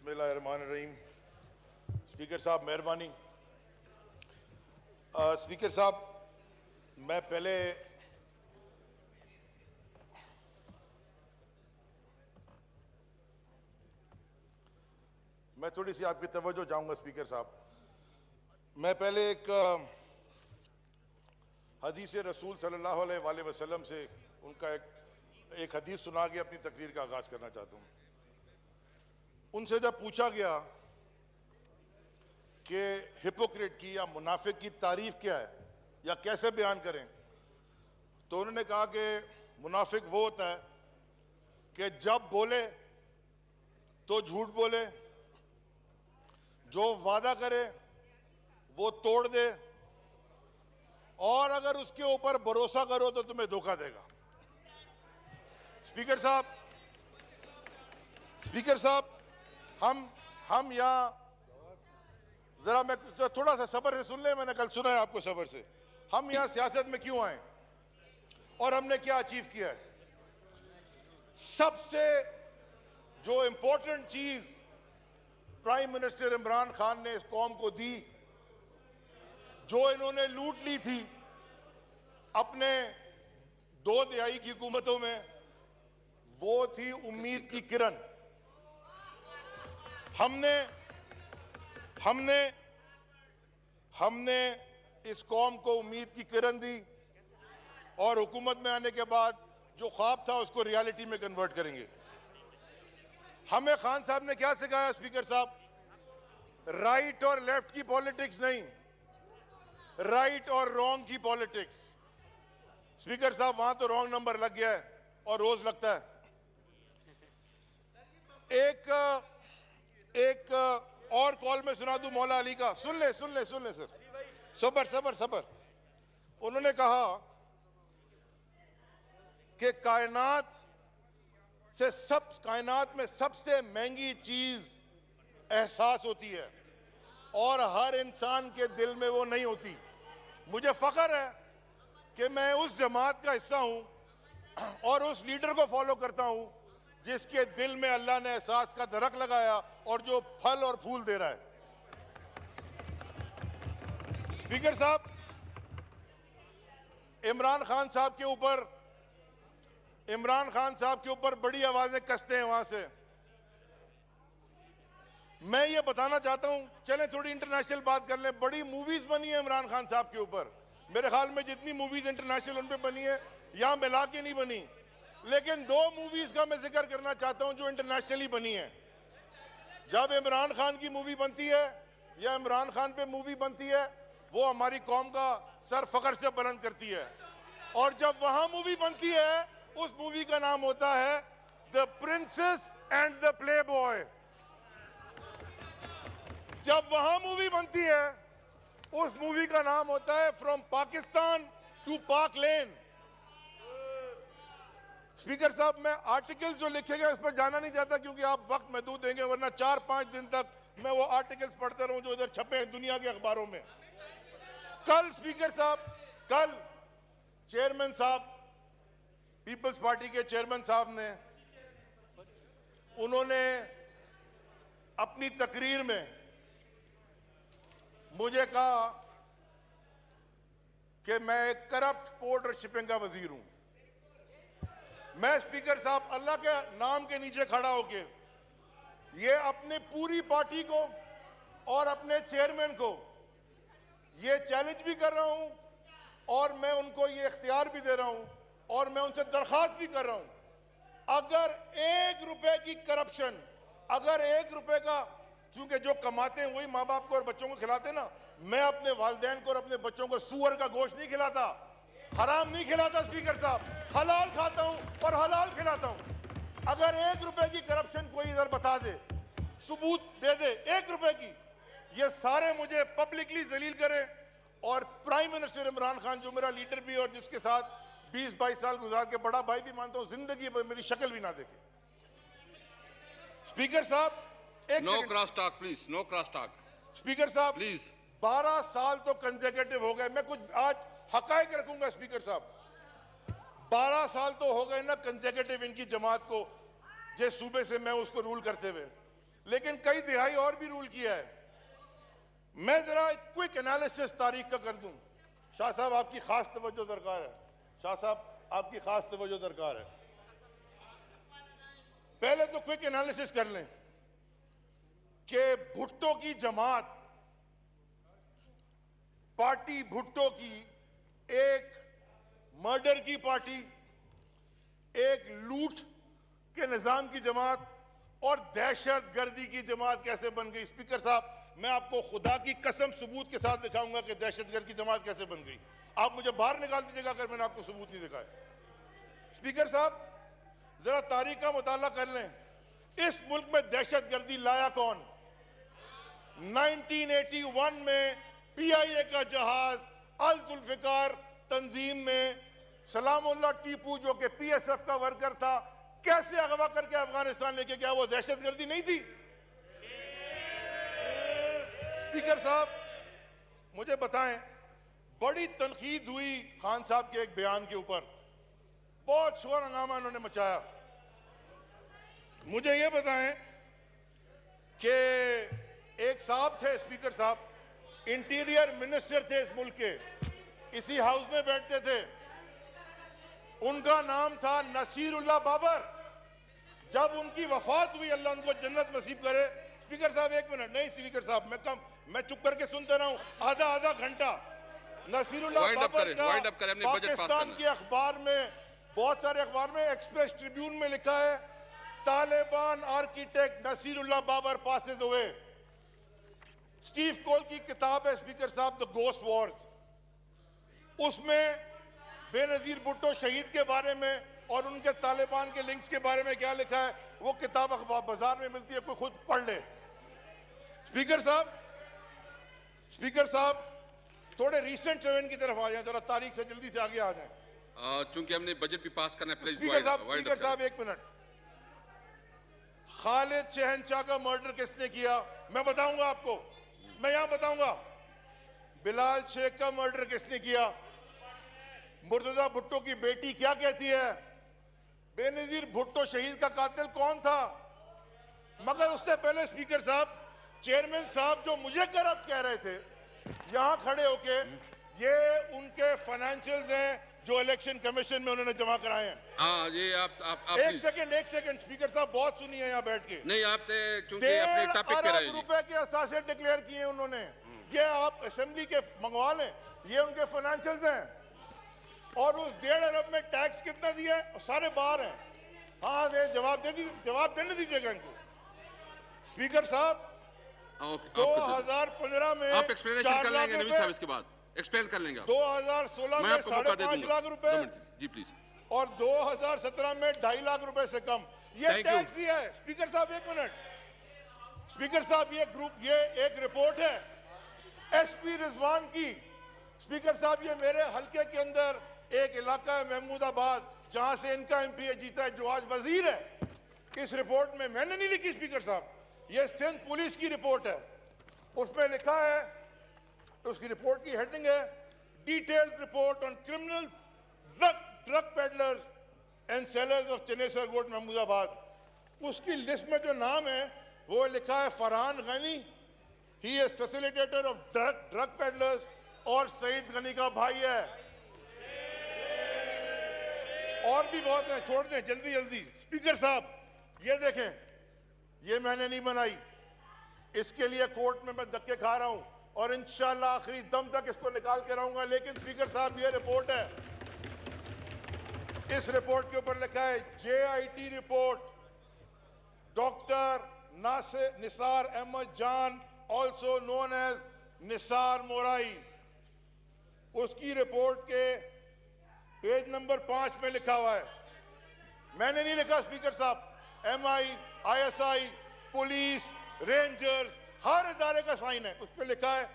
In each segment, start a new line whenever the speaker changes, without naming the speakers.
बिस्मिल्लाहिर्रहमानिर्रहीम। स्पीकर साहब मेहरबानी। स्पीकर साहब मैं थोड़ी सी आपकी तवज्जो चाहूँगा। स्पीकर साहब मैं पहले एक हदीस रसूल सल्लल्लाहु अलैहि वसल्लम से उनका एक हदीस सुना के अपनी तकरीर का आगाज़ करना चाहता हूँ। उनसे जब पूछा गया कि हिपोक्रेट की या मुनाफिक की तारीफ क्या है या कैसे बयान करें, तो उन्होंने कहा कि मुनाफिक वो होता है कि जब बोले तो झूठ बोले, जो वादा करे वो तोड़ दे, और अगर उसके ऊपर भरोसा करो तो तुम्हें धोखा देगा। स्पीकर साहब हम यहाँ जरा मैं थोड़ा सा सब्र से सुन ले। मैंने कल सुना है आपको सब्र से। हम यहाँ सियासत में क्यों आए और हमने क्या अचीव किया है? सबसे जो इंपॉर्टेंट चीज प्राइम मिनिस्टर इमरान खान ने इस कौम को दी, जो इन्होंने लूट ली थी अपने 2 दहाई की हुकूमतों में, वो थी उम्मीद की किरण। हमने इस कौम को उम्मीद की किरण दी और हुकूमत में आने के बाद जो ख्वाब था उसको रियलिटी में कन्वर्ट करेंगे। हमें खान साहब ने क्या सिखाया? स्पीकर साहब, राइट और लेफ्ट की पॉलिटिक्स नहीं, राइट और रॉन्ग की पॉलिटिक्स। स्पीकर साहब वहां तो रॉन्ग नंबर लग गया है और रोज लगता है। एक और कॉल में सुना दूं मौला अली का। सुन ले सर, सबर। उन्होंने कहा कि कायनात में सबसे महंगी चीज एहसास होती है और हर इंसान के दिल में वो नहीं होती। मुझे फख्र है कि मैं उस जमात का हिस्सा हूं और उस लीडर को फॉलो करता हूं जिसके दिल में अल्लाह ने एहसास का दरख्त लगाया और जो फल और फूल दे रहा है। स्पीकर साहब, इमरान खान साहब के ऊपर बड़ी आवाजें कसते हैं वहां से। मैं ये बताना चाहता हूं, चलें थोड़ी इंटरनेशनल बात कर लें। बड़ी मूवीज बनी है इमरान खान साहब के ऊपर। मेरे ख्याल में जितनी मूवीज इंटरनेशनल उन पे बनी है यहां मिला के नहीं बनी, लेकिन 2 मूवीज का मैं जिक्र करना चाहता हूं जो इंटरनेशनली बनी है। जब इमरान खान की मूवी बनती है या इमरान खान पे मूवी बनती है, वो हमारी कौम का सर फख्र से बुलंद करती है। और जब वहां मूवी बनती है, उस मूवी का नाम होता है the princess and the play boy. जब वहां मूवी बनती है, उस मूवी का नाम होता है फ्रॉम पाकिस्तान टू पाक लेन। स्पीकर साहब, मैं आर्टिकल्स जो लिखे गए उस पर जाना नहीं चाहता क्योंकि आप वक्त महदूद देंगे, वरना 4-5 दिन तक मैं वो आर्टिकल्स पढ़ते रहूं जो इधर छपे हैं दुनिया के अखबारों में। कल स्पीकर साहब, कल चेयरमैन साहब, पीपल्स पार्टी के चेयरमैन साहब ने, उन्होंने अपनी तकरीर में मुझे कहा कि मैं एक करप्ट पोर्ट और शिपिंग का वजीर हूं। मैं स्पीकर साहब अल्लाह के नाम के नीचे खड़ा होके ये अपनी पूरी पार्टी को और अपने चेयरमैन को ये चैलेंज भी कर रहा हूं और मैं उनको ये इख्तियार भी दे रहा हूं और मैं उनसे दरखास्त भी कर रहा हूं, अगर 1 रुपए की करप्शन, अगर 1 रुपए का, क्योंकि जो कमाते हैं वही माँ बाप को और बच्चों को खिलाते ना। मैं अपने वालिदैन को और अपने बच्चों को सूअर का गोश्त नहीं खिलाता, हराम नहीं खिलाता स्पीकर साहब, हलाल खाता हूं और हलाल खिलाता हूं। अगर 1 रुपए की करप्शन कोई इधर बता दे, सबूत दे दे 1 रुपए की, ये सारे मुझे पब्लिकली जलील करें। और प्राइम मिनिस्टर इमरान खान जो मेरा लीडर भी और जिसके साथ 20-22 साल गुजार के बड़ा भाई भी मानता हूं, जिंदगी में मेरी शक्ल भी ना देखे। स्पीकर साहब,
no cross talk please, no cross talk.
Speaker साहब
प्लीज,
12 साल तो कंसेक्यूटिव हो गए। मैं कुछ आज हकायक रखूंगा स्पीकर साहब। 12 साल तो हो गए ना कंसेक्यूटिव इनकी जमात को, जिस सूबे से मैं उसको रूल करते हुए। लेकिन कई दिहाई और भी रूल किया है। मैं जरा एक क्विक एनालिसिस तारीख का कर दूं। शाह साहब आपकी खास तवज्जो दरकार है। शाह साहब आपकी खास तवज्जो दरकार है। पहले तो क्विक एनालिसिस कर लें कि भुट्टो की जमात, पार्टी भुट्टो की एक मर्डर की पार्टी, एक लूट के निजाम की जमात और दहशत गर्दी की जमात कैसे बन गई। स्पीकर साहब, मैं आपको खुदा की कसम सबूत के साथ दिखाऊंगा कि दहशतगर्द की जमात कैसे बन गई। आप मुझे बाहर निकाल दीजिएगा अगर मैंने आपको सबूत नहीं दिखाया। स्पीकर साहब, जरा तारीख का मुताला कर लें। इस मुल्क में दहशतगर्दी लाया कौन? 1981 में PIA का जहाज अल जुल्फिकार तंजीम में सलामुल्लाह टीपू, जो कि PSF का वर्कर था, कैसे अगवा करके अफगानिस्तान लेके गया? वो दहशतगर्दी नहीं थी? स्पीकर साहब, मुझे बताएं, बड़ी तनकीद हुई खान साहब के एक बयान के ऊपर, बहुत शोर हंगामा उन्होंने मचाया। मुझे ये बताएं कि एक साहब थे, स्पीकर साहब, इंटीरियर मिनिस्टर थे इस मुल्क के, इसी हाउस में बैठते थे, उनका नाम था नसीरुल्लाह बाबर। जब उनकी वफात हुई, अल्लाह उनको जन्नत नसीब करे। स्पीकर साहब एक मिनट, नहीं स्पीकर साहब, मैं चुप करके सुनता रहा हूं आधा घंटा। नसीरुल्लाह बाबर का पाकिस्तान के अखबार में, बहुत सारे अखबार में, एक्सप्रेस ट्रिब्यून में लिखा है, Taliban architect Naseerullah Babar passes away. Steve Coll की किताब है स्पीकर साहब, द गोस्ट वॉर्स, उसमें बेनजीर भुट्टो शहीद के बारे में और उनके तालिबान के लिंक्स के बारे में क्या लिखा है, वो किताब अखबार बाजार में मिलती है, कोई खुद पढ़ ले। स्पीकर साहब, थोड़े रिसेंट इवेंट की तरफ आ जाए, जरा तारीख से जल्दी से आगे आ जाए।
चूंकि हमने बजट भी पास करना है, प्लीज।
स्पीकर साहब एक मिनट। खालिद शहनशाह का मर्डर किसने किया? मैं बताऊंगा आपको, मैं यहां बताऊंगा। बिलाल शेख का मर्डर किसने किया? मुर्तजा भुट्टो की बेटी क्या कहती है? बेनजीर भुट्टो शहीद का कातिल कौन था? मगर उससे पहले स्पीकर साहब, चेयरमैन साहब जो मुझे करप्ट कह रहे थे, यहां खड़े होके, ये उनके फाइनेंशियल्स हैं जो इलेक्शन कमीशन में उन्होंने जमा कराए हैं।
ये आप
एक सेकंड स्पीकर साहब, बहुत सुनिए यहाँ बैठ के।
नहीं, आप चूंकि अपने टॉपिक पे रहे।
रुपए के असासे डिक्लेयर किए उन्होंने, ये आप असेंबली के मंगवा लें, ये उनके फाइनेंशियल्स हैं। और उस 1.5 अरब में टैक्स कितना दिया है? सारे बाहर हैं। हाँ, जवाब देने दीजिएगा इनको। स्पीकर साहब, 2015 में
आप एक्सप्लेनेशन कर लेंगे नबी साहब, इसके बाद एक्सप्लेन कर लेंगे।
2016 में 5.5 लाख रुपए
जी प्लीज, और
2017 में 2.5 लाख रुपए से कम ये टैक्स दिया है। स्पीकर साहब एक मिनट। स्पीकर साहब, ये एक रिपोर्ट है SP रिजवान की। स्पीकर साहब, ये मेरे हलके के अंदर एक इलाका है महमूदाबाद, जहां से इनका MP जीता है, जो आज वजीर है। इस रिपोर्ट में मैंने नहीं लिखी स्पीकर साहब, ये सिंध पुलिस की रिपोर्ट है। उसमें लिखा है, उसकी रिपोर्ट की हेडिंग है detailed report on criminals, drug peddlers and sellers of Chanesar वोट महमूदाबाद। उसकी लिस्ट में जो नाम है वो लिखा है Farhan Gani, he is facilitator of drug peddlers, और सईद गनी का भाई है। और भी बहुत है, छोड़ दें जल्दी। स्पीकर साहब, ये देखें, ये मैंने नहीं बनाई, इसके लिए कोर्ट में मैं धक्के खा रहा हूं और इंशाल्लाह आखिरी दम तक इसको निकाल के रहूंगा। लेकिन स्पीकर साहब, ये रिपोर्ट है, इस रिपोर्ट के ऊपर लिखा है JIT report, doctor Nisar Ahmed Jan, also known as Nisar Morai. उसकी रिपोर्ट के पेज नंबर 5 में लिखा हुआ है, मैंने नहीं लिखा स्पीकर साहब, MI, ISI, पुलिस, रेंजर्स, हर इदारे का साइन है। उस पर लिखा है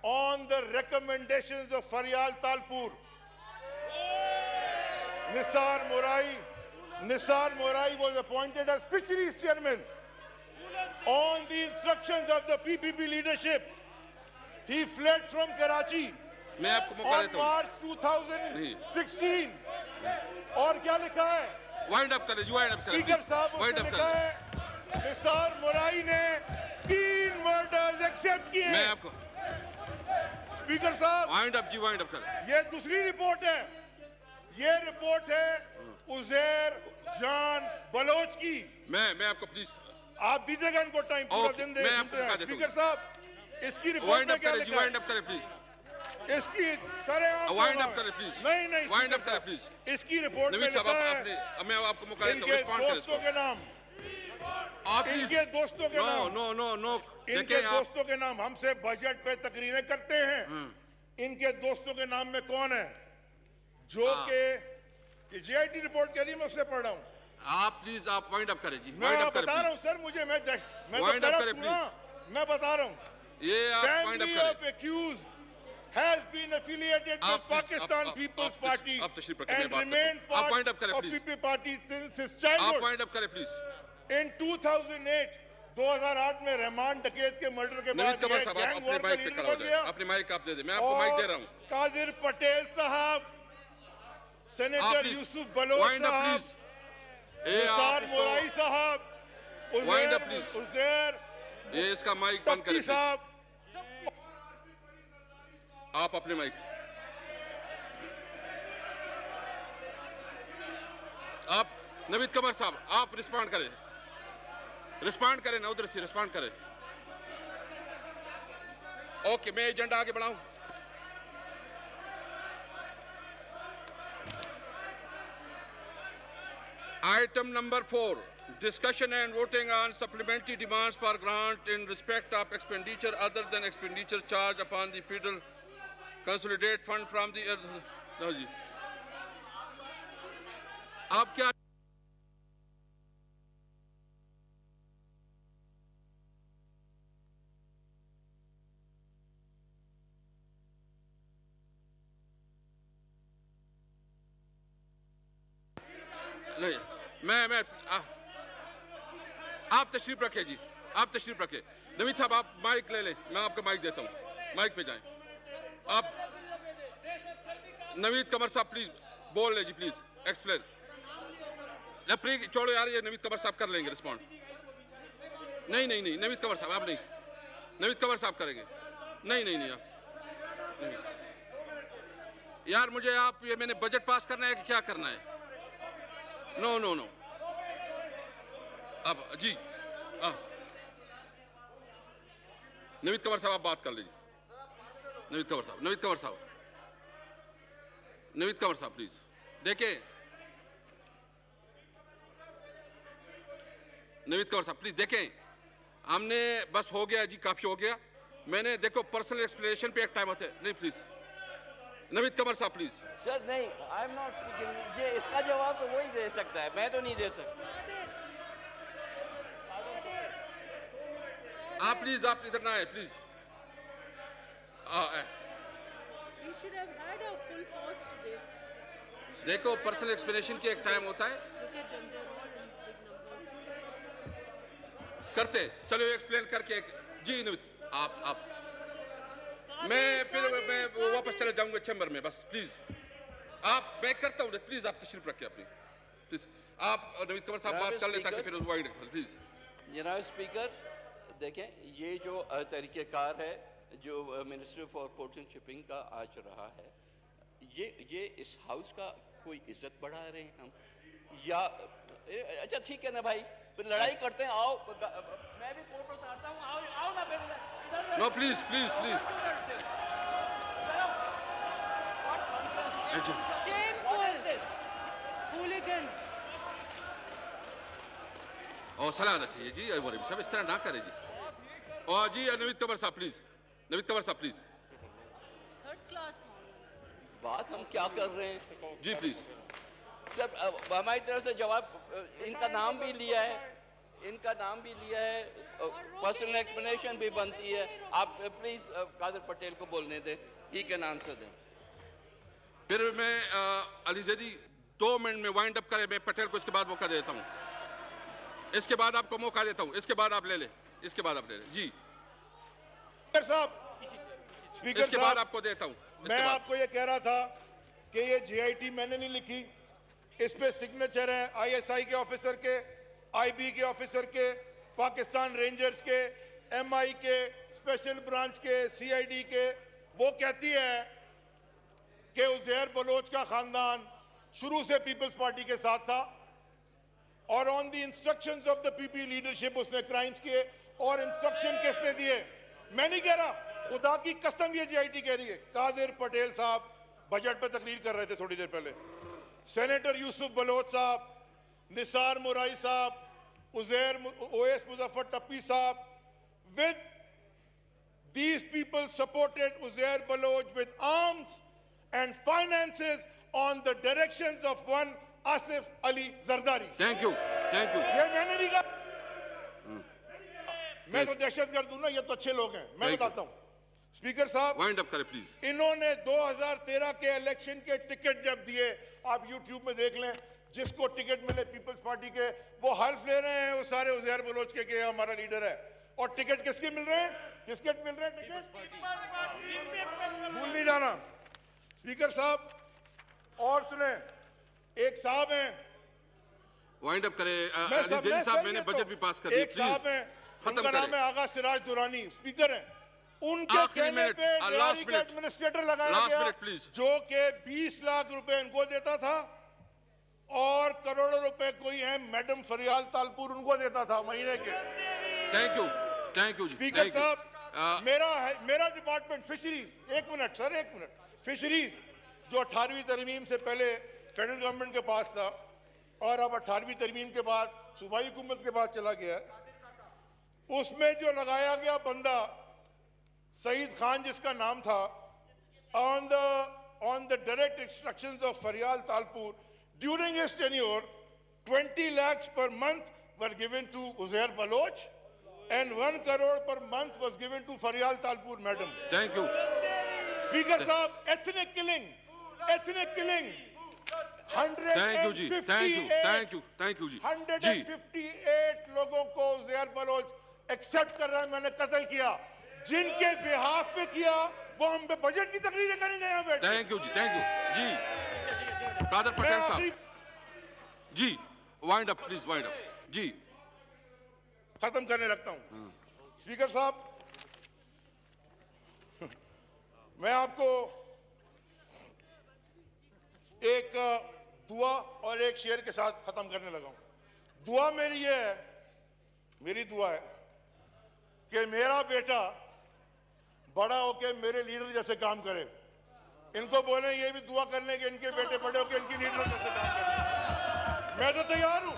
on the recommendations of Fariyal Talpur, Nisar Morai was appointed as fisheries chairman on the instructions of the PPP leadership. He fled from Karachi on March 2016. और क्या लिखा है?
वाइंड अप करें,
स्पीकर साहब, उसमें लिखा है निसार मोराई ने 3 मर्डर्स एक्सेप्ट किए।
मैं आपको
स्पीकर साहब,
वाइंड अप जी, वाइंड अप कर।
ये दूसरी रिपोर्ट है, ये रिपोर्ट है उजैर जान बलोच की।
मैं आपको प्लीज,
आप दीजिएगा इनको टाइम, पूरा दिन दे।
मैं आपको बता देता हूं।
स्पीकर साहब, इसकी रिपोर्ट
वाइंड
में
अप
क्या
करें जी,
लिखा है?
वाइंड अप करें प्लीज,
इसकी सरे
वाइंड अप करें प्लीज,
नहीं नहीं
वाइंड अप
स्पीकर
करें
साहब,
प्लीज।
इसकी रिपोर्ट में
नवीद साहब,
लिखा
आपने,
है
मैं आपको मौका देता हूं,
इनके
रिस्पॉन्ड करें
दोस्तों
इसको।
के नाम,
आप
इनके दोस्तों के नाम,
नो नो नो,
इनके
देखिए आप,
दोस्तों के नाम हमसे बजट पे तकरीरें करते हैं। इनके दोस्तों के नाम में कौन है जो के ये जेआईटी रिपोर्ट कह रही है, मैं उससे पढ़ रहा हूं।
आप प्लीज आप वाइंड अप करें जी,
मैं
वाइंड अप करें
बता रहा हूं
प्लीज,
सर, मुझे मैं
Wind
तो
up
तरफ
करें,
हूं ना, मैं बता रहा हूं।
ये आप वाइंड अप
Family
करें।
of accused has been affiliated with
आप-
Pakistan
आप-
People's
आप-
Party
आप तशरीफ रखें, मैं
and
बात करता
remained
हूं। आप wind
part
up करें,
of
please।
PP Party since his
आप
childhood.
वाइंड अप करें प्लीज।
In 2008 में रहमान डकैत के मर्डर के
नवीद
बाद
कमर
ये
साहब,
गैंग
अपने
वॉर का
माइक पे
लीडर
खड़ा हो
बन
जाए,
गया।
अपने माइक आप दे दें, मैं आपको माइक दे रहा हूं।
कादिर पटेल साहब, senator
please,
Yousuf Baloch
wind up,
साहब,
please। ये
निसार
आप
मोराई साहब,
Wind up, please।
उजैर
ये इसका माइक बंद
टप्पी
करें please।
साहब,
आप अपने माइक, आप नवीद कमर साहब, आप रिस्पॉन्ड करें, रिस्पॉन्ड करें ना, उधर से रिस्पॉन्ड करें। ओके, मैं एजेंडा आगे बढ़ाऊं। Item number 4, discussion and voting on supplementary demands for grant in respect of expenditure other than expenditure charged upon the Federal Consolidated Fund from the no, जी। आप क्या नहीं, मैं आप तशरीफ रखें जी, आप तशरीफ रखें। नवीद साहब, आप माइक ले लें, मैं आपका माइक देता हूं, माइक पे जाएं। आप नवीद कमर साहब प्लीज बोल ले जी, प्लीज एक्सप्लेन। प्लीज छोड़ो यार, ये नवीद कमर साहब कर लेंगे रिस्पॉन्ड। नहीं नहीं नहीं, नवीद कमर साहब आप नहीं, नवीद कमर साहब करेंगे। नहीं नहीं नहीं, आप नहीं। यार मुझे आप, ये मैंने बजट पास करना है कि क्या करना है? नो नो नो, अब जी नवीद कमर साहब आप बात कर लीजिए। नवीद कमर साहब, नवीद कमर साहब, नवीद कमर साहब प्लीज देखिए। नवीद कमर साहब प्लीज देखें, हमने बस हो गया जी, काफी हो गया। मैंने देखो पर्सनल एक्सप्लेनेशन पे एक टाइम होता है। नहीं प्लीज, नवीद कमर साहब प्लीज।
सर नहीं, आई एम नॉट स्पीकिंग। ये इसका जवाब तो वही दे सकता है, मैं तो नहीं दे सकता।
आप प्लीज, आप इधर ना आए please.
We should have had a full force today.
देखो पर्सनल एक्सप्लेनेशन की एक टाइम होता है,
Look at them, they're all in big numbers.
करते चलो एक्सप्लेन करके जी। नवीद आप मैं फिर मैं वापस चले जाऊंगा चैम्बर में, बस प्लीज आप, मैं करता हूँ, प्लीज आप तशरीफ रखिए अपनी, प्लीज आप नवीद कमर साहब बात कर लें ताकि फिर वाइड प्लीज।
जनाब स्पीकर, देखें ये जो तरीक़ेकार है जो ministry for ports and shipping का आज रहा है, ये इस हाउस का कोई इज्जत बढ़ा रहे हैं हम, या अच्छा ठीक है ना भाई, फिर लड़ाई करते हैं। आओ, मैं भी फोटो उतारता हूँ, आओ ना फिर।
No please please please.
Shameful! Hooligans!
और सलाह आना चाहिए जी, और सब इस तरह ना करें जी। और जी नवीद कमर साहब प्लीज, नवीद कमर साहब प्लीज।
Third class Maulana.
बात हम क्या कर रहे हैं
जी प्लीज।
सर, हमारी तरफ से जवाब, इनका नाम भी लिया है, इनका नाम भी लिया है, पर्सनल एक्सप्लेनेशन भी बनती है। आप प्लीज कादिर पटेल को बोलने दें, ही कैन आंसर दें।
फिर मैं अली जैदी 2 मिनट में वाइंड अप करें, मैं पटेल को इसके बाद मौका देता हूँ, इसके बाद आपको मौका देता हूँ, इसके बाद आप ले ले, इसके बाद आप ले ले जी।
स्पीकर साहब, स्पीकर
इसके बाद
साहब,
आपको देता हूँ।
मैं आपको ये कह रहा था कि ये जीआईटी मैंने नहीं लिखी, इस पे सिग्नेचर है आईएसआई के ऑफिसर के, आईबी के ऑफिसर के, पाकिस्तान रेंजर्स के, MI के, स्पेशल ब्रांच के, CID के, वो कहती है कि उज़ैर बलोच का खानदान शुरू से पीपल्स पार्टी के साथ था और on the instructions of the PP leadership उसने क्राइम्स किए। और इंस्ट्रक्शन किसने दिए? मैं नहीं कह रहा, खुदा की कसम ये JIT कह रही है। कादिर पटेल साहब बजट पे तकरीर कर रहे थे थोड़ी देर पहले, सेनेटर यूसुफ बलोच साहब, निसार मुराई साहब, ओएस मुजफ्फर टप्पी साहब, with these people supported Uzair Baloch with arms and finances on the directions of one Asif Ali Zardari.
Thank you, thank you.
ये मैंने नहीं कहा, मैं तो दहशतगर्द हूं ना, ये तो अच्छे लोग हैं। मैं बताता हूं स्पीकर साहब,
वाइंड अप करें प्लीज।
इन्होंने 2013 के इलेक्शन के टिकट जब दिए, आप YouTube में देख लें, जिसको टिकट मिले पीपल्स पार्टी के, वो हल्फ ले रहे हैं वो सारे उज़ैर बलोच के कि हमारा लीडर है। और टिकट किसके मिल रहे हैं? किसके मिल रहे हैं टिकट? भूल नहीं जाना स्पीकर साहब। और सुने, एक साहब हैं,
वाइंड अप करें।
मैं
रिजवी साहब, मैंने बजट भी पास कर दिया,
एक साहब हैं,
खत्म
उनका नाम
करें।
है आगा सिराज दुरानी, स्पीकर हैं। उनके
आखिरी
कहने
मिनट,
पे
लास्ट
का
मिनट,
एडमिनिस्ट्रेटर लगाया
लास्ट
गया,
मिनट प्लीज।
जो कि 20 लाख रुपए इनको देता था और करोड़ों रुपए कोई है मैडम फरियाल तालपुर उनको देता था महीने के।
Thank you, thank you
speaker साहब, मेरा डिपार्टमेंट फिशरीज, एक मिनट सर, एक मिनट, फिशरीज जो 18वीं तरमीम से पहले फेडरल गवर्नमेंट के पास था और अब 18वीं तरमीम के बाद सूबाई हुकूमत के पास चला गया, उसमें जो लगाया गया बंदा सईद खान जिसका नाम था, on the direct instructions of Faryal Talpur, during his tenure 20 lakhs per month were given to Uzair Baloch and 1 crore per month was given to Faryal Talpur madam.
Thank you
Speaker साहब, ethnic killing,
thank you जी, thank you, thank you, thank you जी।
158 लोगों को Uzair Bloch accept कर रहा है मैंने कत्ल किया, जिनके बिहाफ पे किया वो हम पे बजट की तकरीरें करेंगे यहाँ बैठ।
थैंक यू जी, थैंक यू जी। कादर पटेल साहब ji, wind up please, wind up जी।
खत्म करने लगता हूं स्पीकर साहब, मैं आपको एक दुआ और एक शेर के साथ खत्म करने लगा हूं। दुआ मेरी ये है, मेरी दुआ है कि मेरा बेटा बड़ा होके मेरे लीडर जैसे काम करे। इनको बोले ये भी दुआ करने के इनके बेटे बड़े होके इनकी लीडर जैसे काम करे। मैं तो तैयार हूं,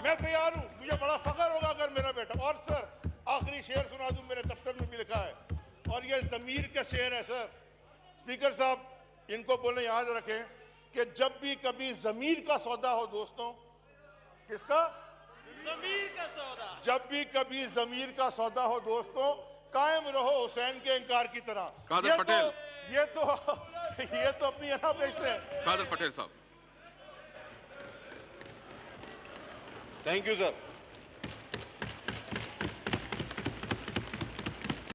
मैं तैयार हूं, मुझे बड़ा फख्र होगा अगर मेरा बेटा। और सर आखिरी शेर सुना दूं, मेरे दफ्तर में भी लिखा है और ये ज़मीर का शेर है सर। स्पीकर साहब, इनको बोले याद रखें कि जब भी कभी ज़मीर का सौदा हो दोस्तों, किसका? ज़मीर का सौदा। जब भी कभी ज़मीर का सौदा हो दोस्तों, कायम रहो हुसैन के इंकार की तरह।
कादर पटेल,
ये तो अपनी अना बेचते हैं।
कादर पटेल साहब।
Thank you sir.